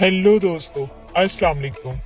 Hello दोस्तों, अस्सलाम वालेकुम।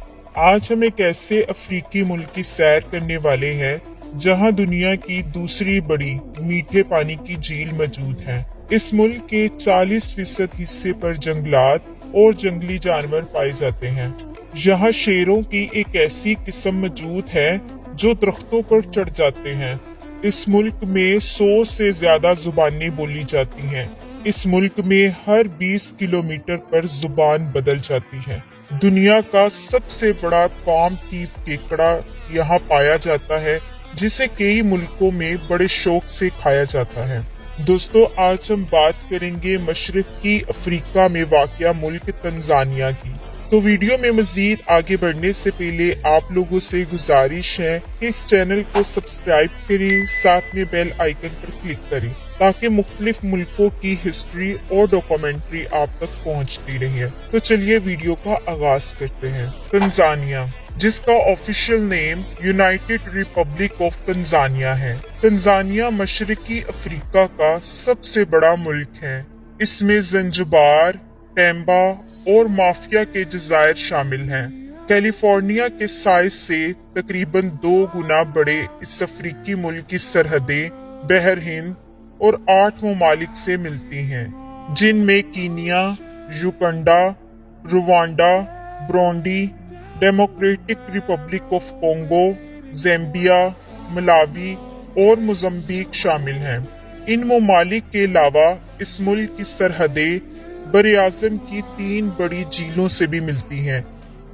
आज हम एक ऐसे अफ्रीकी मुल्क की सैर करने वाले हैं जहां दुनिया की दूसरी बड़ी मीठे पानी की झील मौजूद है। इस मुल्क के 40% हिस्से पर जंगलात और जंगली जानवर पाए जाते हैं। यहाँ शेरों की एक ऐसी किस्म मौजूद है जो दरख्तों पर चढ़ जाते हैं। इस मुल्क में 100 से ज्यादा जुबानें बोली जाती हैं। इस मुल्क में हर 20 किलोमीटर पर जुबान बदल जाती है। दुनिया का सबसे बड़ा पाम टीफ केकड़ा यहाँ पाया जाता है, जिसे कई मुल्कों में बड़े शौक से खाया जाता है। दोस्तों, आज हम बात करेंगे मशरकी अफ्रीका में वाक़या मुल्क तंजानिया की। तो वीडियो में मजीद आगे बढ़ने से पहले आप लोगों से गुजारिश है कि इस चैनल को सब्सक्राइब करें, साथ में बेल आइकन पर क्लिक करें ताकि मुख्तलिफ मुल्कों की हिस्ट्री और डॉक्यूमेंट्री आप तक पहुंचती रहे। तो चलिए वीडियो का आगाज करते हैं। तंजानिया, जिसका official name United Republic of Tanzania है। तंजानिया मशरकी अफ्रीका का सबसे बड़ा मुल्क है। इसमें जंजबार, टेम्बा और माफिया के जजायर शामिल हैं। कैलिफोर्निया के साइज से तकरीबन 2 गुना बड़े इस अफ्रीकी मुल्क की सरहदें बहर हिंद और 8 ममालिक से मिलती हैं, जिनमें Kenya, Uganda, Rwanda, Burundi, democratic Republic of Congo, Zambia, Malawi और मोज़म्बिक शामिल हैं। इन ममालिक के अलावा इस मुल्क की सरहदें बर-ए-आज़म की 3 बड़ी झीलों से भी मिलती हैं।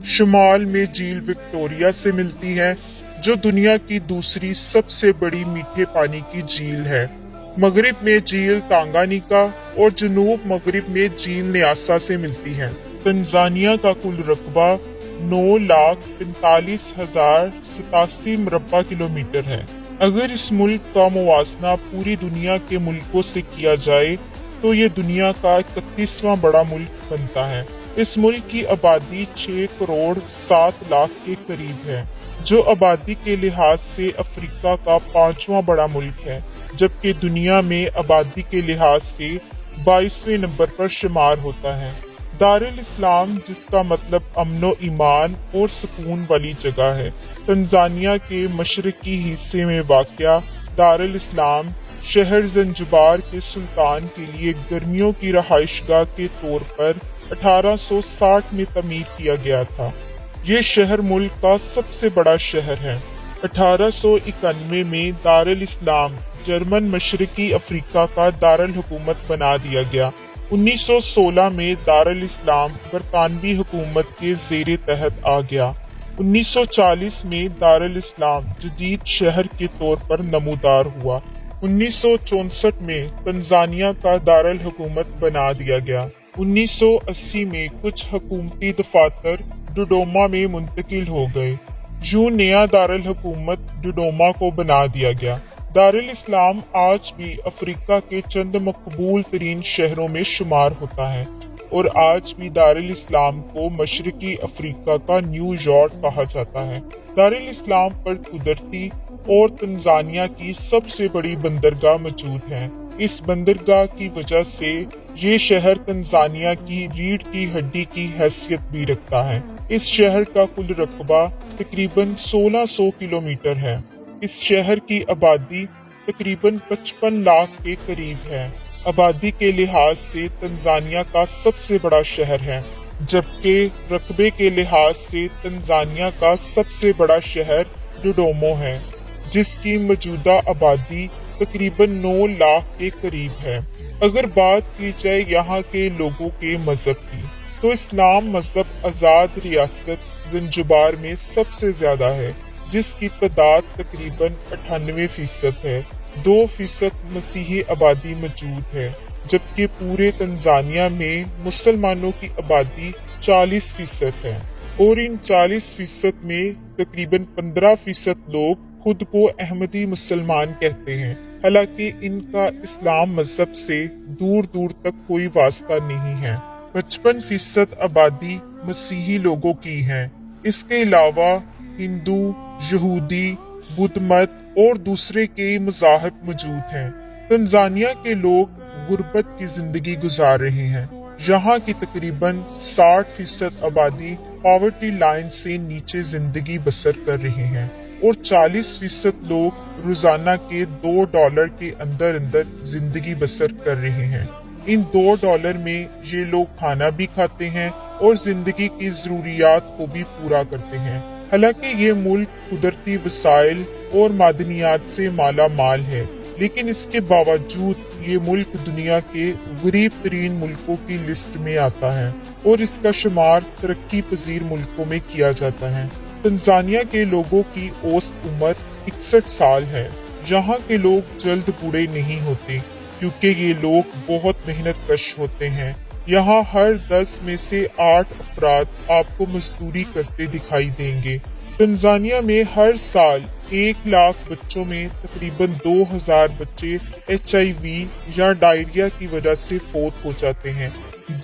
शुमाल में झील विक्टोरिया से मिलती है, जो दुनिया की दूसरी सबसे बड़ी मीठे पानी की झील है। मगरिब में झील तांगानिका और जनूब मगरिब में झील न्यासा से मिलती है। तंजानिया का कुल रकबा 9,45,087 मुरब्बा किलोमीटर है। अगर इस मुल्क का मुवाजना पूरी दुनिया के मुल्कों से किया जाए तो ये दुनिया का 31वां बड़ा मुल्क बनता है। इस मुल्क की आबादी 6 करोड़ 7 लाख के करीब है, जो आबादी के लिहाज से अफ्रीका का 5वां बड़ा मुल्क है, जबकि दुनिया में आबादी के लिहाज से 22वें नंबर पर शुमार होता है। दारुल इस्लाम, जिसका मतलब अमनो ईमान और सुकून वाली जगह है, तंजानिया के मशरकी हिस्से में वाक़या दारुल इस्लाम शहर ज़ंजबार के सुल्तान के लिए गर्मियों की रहायशगाह के तौर पर 1860 में तमीर किया गया था। ये शहर मुल्क का सबसे बड़ा शहर है। 1891 में दारुल इस्लाम जर्मन मशरकी अफ्रीका का दारुल हुकूमत बना दिया गया। 1916 में दारुल इस्लाम बरतानवी हुकूमत के ज़ेरे तहत आ गया। 1940 में दारुल इस्लाम जदीद शहर के तौर पर नमूदार हुआ। 1964 में तंजानिया का दारुल हुकूमत बना दिया गया। 1980 में कुछ हुकूमती दफातर डोडोमा में मुंतकिल हो गए। यूं नया दारुल हुकूमत डोडोमा को बना दिया गया। दारुल इस्लाम आज भी अफ्रीका के चंद मकबूल तरीन शहरों में शुमार होता है और आज भी दारुल इस्लाम को मशरकी अफ्रीका का न्यूयॉर्क कहा जाता है। दारुल इस्लाम पर कुदरती और तंजानिया की सबसे बड़ी बंदरगाह मौजूद है। इस बंदरगाह की वजह से ये शहर तंजानिया की रीढ़ की हड्डी की हैसियत भी रखता है। इस शहर का कुल रकबा तकरीबन 1600 किलोमीटर है। इस शहर की आबादी तकरीबन 55 लाख के करीब है। आबादी के लिहाज से तंजानिया का सबसे बड़ा शहर है, जबकि रकबे के लिहाज से तंजानिया का सबसे बड़ा शहर डोडोमो है, जिसकी मौजूदा आबादी तकरीबन 9 लाख के करीब है। अगर बात की जाए यहाँ के लोगों के मजहब की, तो इस्लाम मजहब आज़ाद रियासत ज़ंजबार में सबसे ज्यादा है, जिसकी तादाद तकरीबन 98% है। 2% मसीही आबादी मौजूद है, जबकि पूरे तंजानिया में मुसलमानों की आबादी 40% है और इन 40% में तकरीबन 15% लोग खुद को अहमदी मुसलमान कहते हैं, हालांकि इनका इस्लाम मजहब से दूर दूर तक कोई वास्ता नहीं है। 55% आबादी मसीही लोगों की है। इसके अलावा हिंदू, यहूदी, बुद्ध मत और दूसरे कई मज़ाहब मौजूद हैं। तंजानिया के लोग गुर्बत की जिंदगी गुजार रहे हैं। यहाँ की तकरीबन 60% आबादी पॉवर्टी लाइन से नीचे जिंदगी बसर कर रहे हैं और 40% लोग रोजाना के $2 के अंदर अंदर जिंदगी बसर कर रहे हैं। इन $2 में ये लोग खाना भी खाते हैं और जिंदगी की जरूरियात को भी पूरा करते हैं। हालांकि ये मुल्क कुदरती वसाइल और मादनियात से माला माल है, लेकिन इसके बावजूद ये मुल्क दुनिया के गरीब तरीन मुल्कों की लिस्ट में आता है और इसका शुमार तरक्की पजीर मुल्कों में किया जाता है। तंजानिया के लोगों की औसत उम्र 61 साल है। यहाँ के लोग जल्द बूढ़े नहीं होते क्योंकि ये लोग बहुत मेहनत कश होते हैं। यहाँ हर 10 में से 8 अफराद आपको मजदूरी करते दिखाई देंगे। तंजानिया में हर साल 1 लाख बच्चों में तकरीबन 2000 बच्चे HIV या डायरिया की वजह से फौत हो जाते हैं।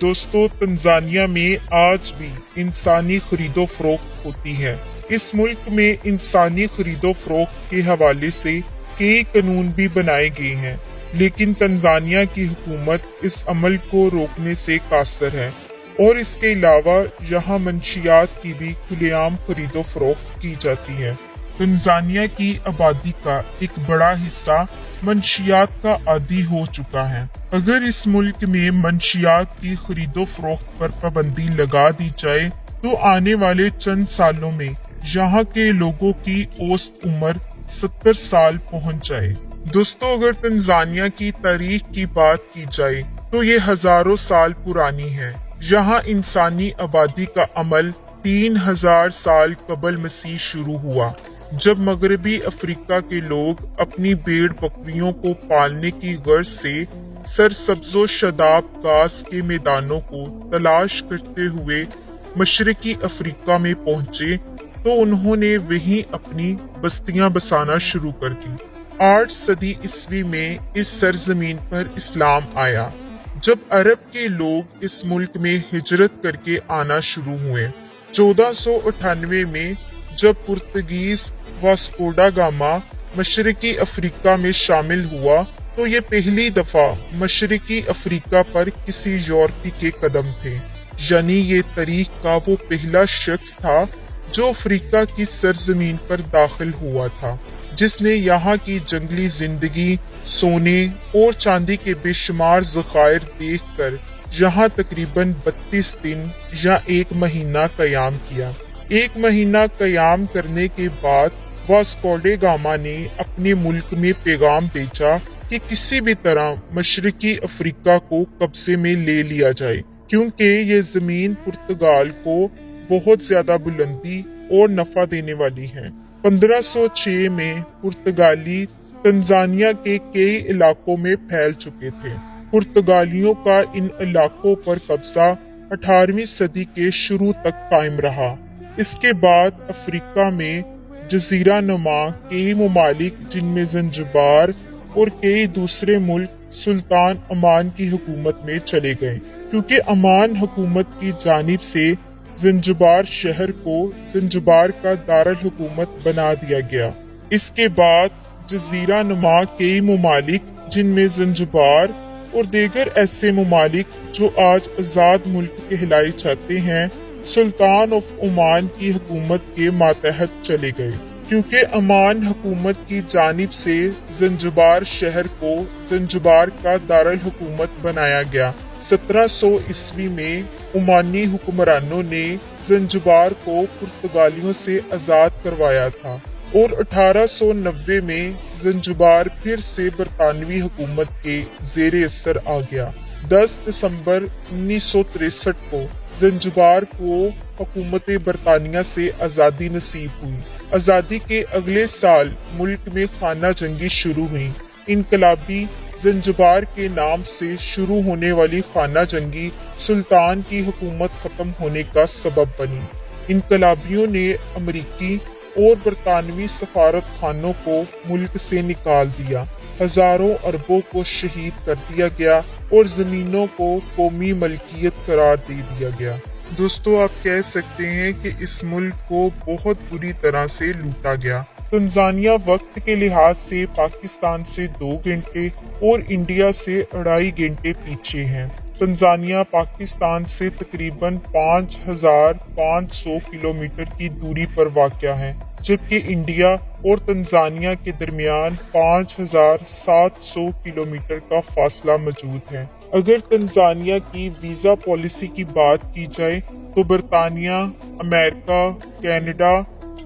दोस्तों, तंजानिया में आज भी इंसानी खरीदो फरोख्त होती है। इस मुल्क में इंसानी खरीदो फरोख्त के हवाले से कई कानून भी बनाए गए हैं, लेकिन तंजानिया की हुकूमत इस अमल को रोकने से कासर है और इसके अलावा यहाँ मंशियात की भी खुलेआम खरीदो फरोख्त की जाती है। तंजानिया की आबादी का एक बड़ा हिस्सा मंशियात का आदी हो चुका है। अगर इस मुल्क में मंशियात की खरीदो फरोख्त पर पाबंदी लगा दी जाए तो आने वाले चंद सालों में यहाँ के लोगों की औसत उम्र 70 साल पहुँच जाए। दोस्तों, अगर तंजानिया की तारीख की बात की जाए तो ये हजारों साल पुरानी है। यहाँ इंसानी आबादी का अमल 3000 साल कबल मसीह शुरू हुआ, जब मगरबी अफ्रीका के लोग अपनी भेड़ बकरियों को पालने की गर्ज से सरसब्जो शदाब घास के मैदानों को तलाश करते हुए मशरकी अफ्रीका में पहुंचे तो उन्होंने वहीं अपनी बस्तियां बसाना शुरू कर दी। 8 सदी ईस्वी में इस सरजमीन पर इस्लाम आया, जब अरब के लोग इस मुल्क में हिजरत करके आना शुरू हुए। 1498 में जब पुर्तगीज वास्को दा गामा मशरकी अफ्रीका में शामिल हुआ तो ये पहली दफा मशरकी अफ्रीका पर किसी यूरोपी के कदम थे, यानी ये तारीख का वो पहला शख्स था जो अफ्रीका की सरजमीन पर दाखिल हुआ था, जिसने यहाँ की जंगली जिंदगी, सोने और चांदी के बेशुमार ज़खायर देखकर यहाँ तकरीबन 32 दिन या 1 महीना कयाम किया। 1 महीना कयाम करने के बाद वास्को दा गामा ने अपने मुल्क में पैगाम भेजा कि किसी भी तरह मशरकी अफ्रीका को कब्जे में ले लिया जाए, क्योंकि ये जमीन पुर्तगाल को बहुत ज्यादा बुलंदी और नफा देने वाली है। 1506 में पुर्तगाली तंजानिया के कई इलाकों में फैल चुके थे। पुर्तगालियों का इन इलाकों पर कब्जा 18वीं सदी के शुरू तक कायम रहा। इसके बाद अफ्रीका में जजीरा नुमा कई ममालिक, जिनमें ज़ंजिबार और कई दूसरे मुल्क सुल्तान अमान की हुकूमत में चले गए, क्योंकि अमान हुकूमत की जानिब से ज़ंजिबार शहर को ज़ंजिबार का दारुल हुकूमत बना दिया गया। इसके बाद जजीरा नुमा कई ममालिक, जिनमें ज़ंजिबार और दीगर ऐसे ममालिक जो आज आज़ाद मुल्क कहलाए जाते हैं, सुल्तान ऑफ ओमान की हुकूमत के मातहत चले गए, क्योंकि अमान हुकूमत की जानिब से ज़ंजिबार शहर को ज़ंजिबार का दारुल हुकूमत बनाया गया। 1700 ईस्वी में ओमानी हुक्मरानों ने ज़ंजिबार को पुर्तगालियों से आज़ाद करवाया था और 1890 में ज़ंजिबार फिर से बरतानवी हुकूमत के ज़ेरे असर आ गया। 10 दिसंबर 1963 को ज़ंजिबार को हुकूमत बरतानिया से आज़ादी नसीब हुई। आज़ादी के अगले साल मुल्क में खाना जंगी शुरू हुई। इनकलाबी ज़ंजिबार के नाम से शुरू होने वाली खाना जंगी सुल्तान की हुकूमत खत्म होने का सबब बनी। इनकलाबियों ने अमरीकी और बरतानवी सफारत खानों को मुल्क से निकाल दिया, हजारों अरबों को शहीद कर दिया गया और जमीनों को कौमी मलकियत करार दे दिया गया। दोस्तों, आप कह सकते हैं कि इस मुल्क को बहुत बुरी तरह से लूटा गया। तंजानिया वक्त के लिहाज से पाकिस्तान से 2 घंटे और इंडिया से 2.5 घंटे पीछे है। तंजानिया पाकिस्तान से तकरीबन 5,500 किलोमीटर की दूरी पर वाक़या है, जबकि इंडिया और तंजानिया के दरमियान 5,700 किलोमीटर का फासला मौजूद है। अगर तंजानिया की वीज़ा पॉलिसी की बात की जाए तो बरतानिया, अमेरिका, कनाडा,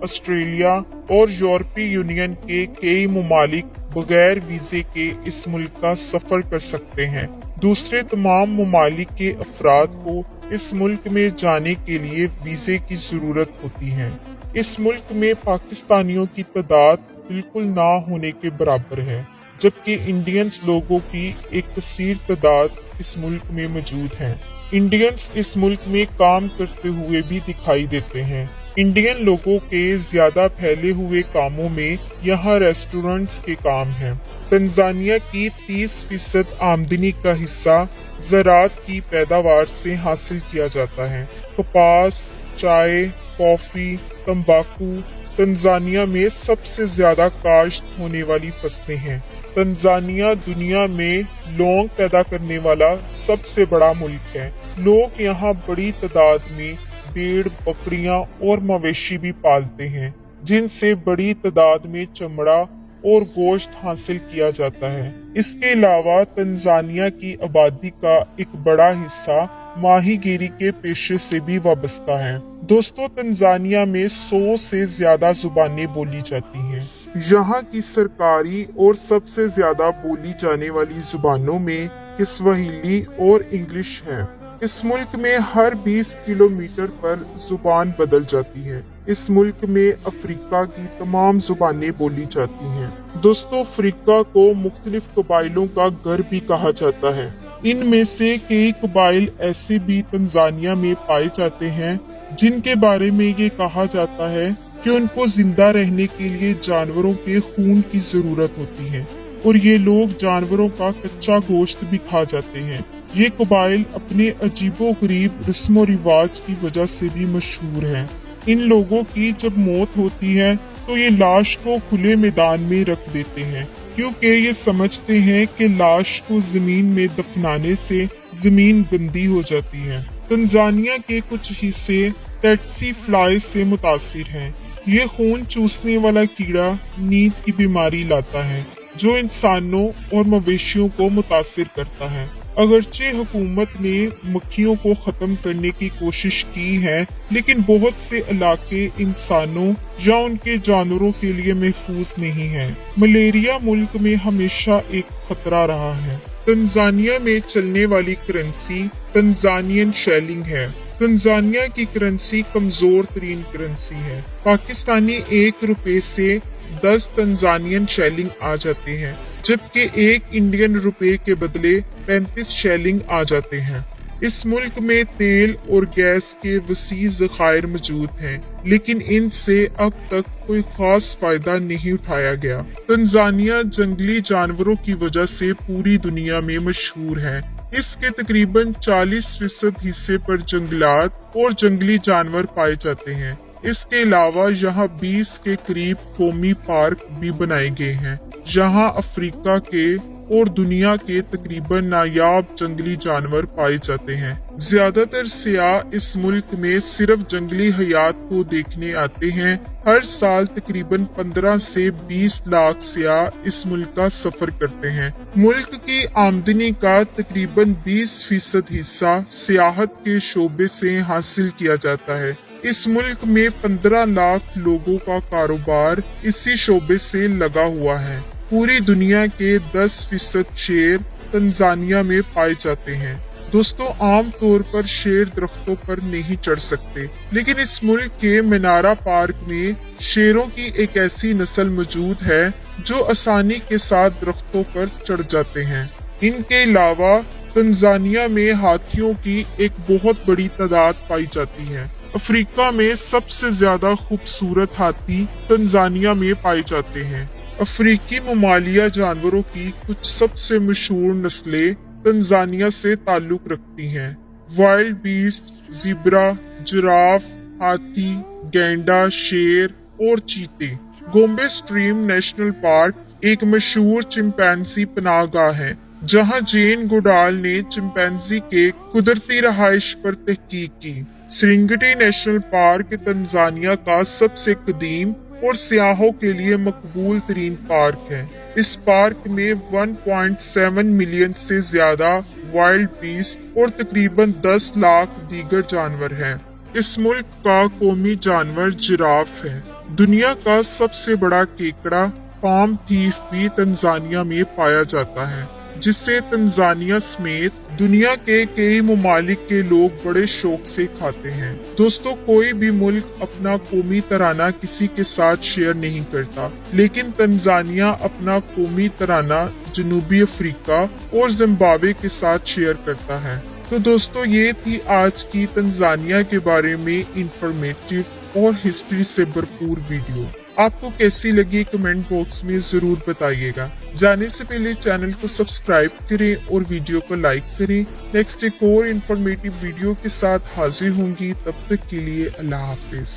ऑस्ट्रेलिया और यूरोपीय यूनियन के कई ममालिक बगैर वीज़े के इस मुल्क का सफ़र कर सकते हैं। दूसरे तमाम ममालिक के अफराद को इस मुल्क में जाने के लिए वीज़े की ज़रूरत होती है। इस मुल्क में पाकिस्तानियों की तादाद बिल्कुल ना होने के बराबर है, जबकि इंडियंस लोगों की एक कसीर तादाद इस मुल्क में मौजूद है। इंडियंस इस मुल्क में काम करते हुए भी दिखाई देते हैं। इंडियन लोगों के ज्यादा फैले हुए कामों में यहाँ रेस्टोरेंट्स के काम हैं। तंजानिया की 30% आमदनी का हिस्सा ज़राअत की पैदावार से हासिल किया जाता है। कपास, चाय, कॉफ़ी, तंबाकू तंजानिया में सबसे ज्यादा काश्त होने वाली फसलें हैं। तंजानिया दुनिया में लौंग पैदा करने वाला सबसे बड़ा मुल्क है। लोग यहाँ बड़ी तादाद में भेड़, बकरियां और मवेशी भी पालते हैं, जिनसे बड़ी तादाद में चमड़ा और गोश्त हासिल किया जाता है। इसके अलावा तंजानिया की आबादी का एक बड़ा हिस्सा माहीगीरी के पेशे से भी वाबस्ता है। दोस्तों, तंजानिया में 100 से ज्यादा जुबानें बोली जाती हैं। यहाँ की सरकारी और सबसे ज्यादा बोली जाने वाली जुबानों में किस्वाहिली और इंग्लिश है। इस मुल्क में हर 20 किलोमीटर पर जुबान बदल जाती है। इस मुल्क में अफ्रीका की तमाम जुबानें बोली जाती हैं। दोस्तों, अफ्रीका को मुख्तलिफ कबाइलों का घर भी कहा जाता है। इनमें से कई कबाइल ऐसे भी तंजानिया में पाए जाते हैं जिनके बारे में ये कहा जाता है कि उनको जिंदा रहने के लिए जानवरों के खून की जरूरत होती है और ये लोग जानवरों का कच्चा गोश्त भी खा जाते हैं। ये कबाइल अपने अजीबो-गरीब रस्म रिवाज की वजह से भी मशहूर है। इन लोगों की जब मौत होती है तो ये लाश को खुले मैदान में रख देते हैं, क्योंकि ये समझते हैं कि लाश को जमीन में दफनाने से जमीन गंदी हो जाती है। तंजानिया के कुछ हिस्से टेट्सी फ्लाई से मुतासिर हैं। ये खून चूसने वाला कीड़ा नींद की बीमारी लाता है, जो इंसानों और मवेशियों को मुतासिर करता है। अगरचे हुकूमत ने मक्खियों को खत्म करने की कोशिश की है, लेकिन बहुत से इलाके इंसानों या उनके जानवरों के लिए महफूज नहीं है। मलेरिया मुल्क में हमेशा एक खतरा रहा है। तंजानिया में चलने वाली करेंसी तंजानियन शेलिंग है। तंजानिया की करेंसी कमजोर तरीन करेंसी है। पाकिस्तानी 1 रुपए से 10 तंजानियन शेलिंग आ जाते हैं, जबकि 1 इंडियन रुपए के बदले 35 शेलिंग आ जाते हैं। इस मुल्क में तेल और गैस के वसी ज़खायर मौजूद हैं, लेकिन इनसे अब तक कोई खास फायदा नहीं उठाया गया। तंजानिया जंगली जानवरों की वजह से पूरी दुनिया में मशहूर है। इसके तकरीबन 40% हिस्से पर जंगलात और जंगली जानवर पाए जाते हैं। इसके अलावा यहाँ 20 के करीब कौमी पार्क भी बनाए गए हैं, जहाँ अफ्रीका के और दुनिया के तकरीबन नायाब जंगली जानवर पाए जाते हैं। ज्यादातर सियाह इस मुल्क में सिर्फ जंगली हयात को देखने आते हैं। हर साल तकरीबन 15 से 20 लाख सियाह इस मुल्क का सफर करते हैं। मुल्क की आमदनी का तकरीबन 20% हिस्सा सियाहत के शोबे से हासिल किया जाता है। इस मुल्क में 15 लाख लोगों का कारोबार इसी शोबे से लगा हुआ है। पूरी दुनिया के 10% शेर तंजानिया में पाए जाते हैं। दोस्तों, आम तौर पर शेर दरख्तों पर नहीं चढ़ सकते, लेकिन इस मुल्क के मिनारा पार्क में शेरों की एक ऐसी नस्ल मौजूद है जो आसानी के साथ दरख्तों पर चढ़ जाते हैं। इनके अलावा तंजानिया में हाथियों की एक बहुत बड़ी तादाद पाई जाती है। अफ्रीका में सबसे ज्यादा खूबसूरत हाथी तंजानिया में पाए जाते हैं। अफ्रीकी ममालिया जानवरों की कुछ सबसे मशहूर नस्लें तंजानिया से ताल्लुक रखती हैं। वाइल्ड बीस्ट, ज़ीब्रा, जिराफ, हाथी, गैंडा, शेर और चीते। गोम्बे स्ट्रीम नेशनल पार्क एक मशहूर चिंपैंजी पनाहगाह है। जहां जेन गोडाल ने चिंपैंजी के कुदरती रहायश पर तहकीक की। सेरेंगेटी नेशनल पार्क तंजानिया का सबसे कदीम और सियाहों के लिए मकबूल तरीन पार्क है। इस पार्क में 1.7 मिलियन से ज्यादा वाइल्ड बीस्ट और तकरीबन 10 लाख दीगर जानवर हैं। इस मुल्क का कौमी जानवर जिराफ है। दुनिया का सबसे बड़ा केकड़ा पाम थीफ भी तंजानिया में पाया जाता है, जिसे तंजानिया समेत दुनिया के कई ममालिक के लोग बड़े शौक से खाते हैं। दोस्तों, कोई भी मुल्क अपना कौमी तराना किसी के साथ शेयर नहीं करता, लेकिन तंजानिया अपना कौमी तराना जनूबी अफ्रीका और जिम्बाब्वे के साथ शेयर करता है। तो दोस्तों, ये थी आज की तंजानिया के बारे में इंफॉर्मेटिव और हिस्ट्री से भरपूर वीडियो। आपको कैसी लगी कमेंट बॉक्स में जरूर बताइएगा। जाने से पहले चैनल को सब्सक्राइब करें और वीडियो को लाइक करें। नेक्स्ट एक और इंफॉर्मेटिव वीडियो के साथ हाजिर होंगी, तब तक के लिए अल्लाह हाफिज।